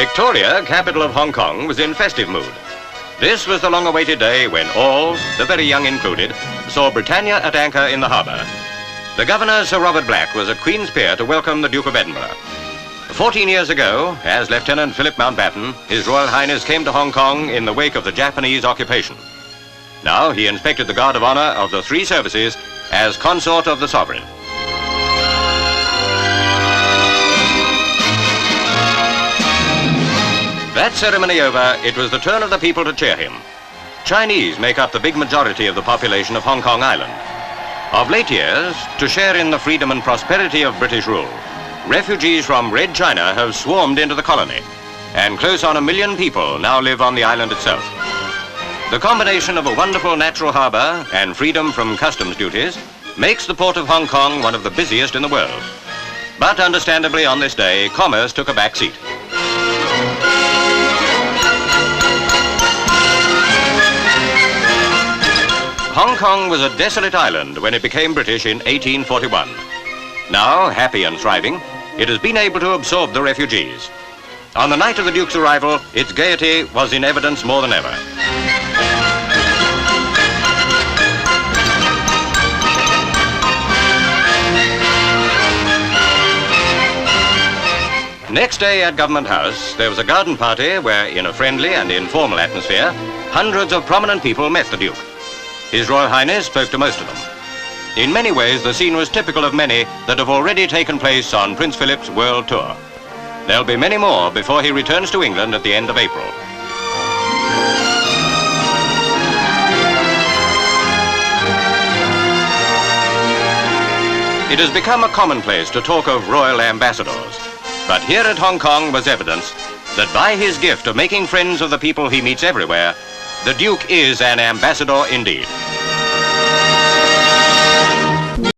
Victoria, capital of Hong Kong, was in festive mood. This was the long-awaited day when all, the very young included, saw Britannia at anchor in the harbour. The Governor, Sir Robert Black, was at Queen's Pier to welcome the Duke of Edinburgh. 14 years ago, as Lieutenant Philip Mountbatten, His Royal Highness came to Hong Kong in the wake of the Japanese occupation. Now he inspected the guard of honour of the three services as consort of the sovereign. That ceremony over, it was the turn of the people to cheer him. Chinese make up the big majority of the population of Hong Kong Island. Of late years, to share in the freedom and prosperity of British rule, refugees from Red China have swarmed into the colony, and close on 1 million people now live on the island itself. The combination of a wonderful natural harbour and freedom from customs duties makes the port of Hong Kong one of the busiest in the world. But understandably on this day, commerce took a back seat. Hong Kong was a desolate island when it became British in 1841. Now, happy and thriving, it has been able to absorb the refugees. On the night of the Duke's arrival, its gaiety was in evidence more than ever. Next day at Government House, there was a garden party where, in a friendly and informal atmosphere, hundreds of prominent people met the Duke. His Royal Highness spoke to most of them. In many ways, the scene was typical of many that have already taken place on Prince Philip's world tour. There'll be many more before he returns to England at the end of April. It has become a commonplace to talk of royal ambassadors, but here at Hong Kong was evidence that by his gift of making friends of the people he meets everywhere, the Duke is an ambassador indeed.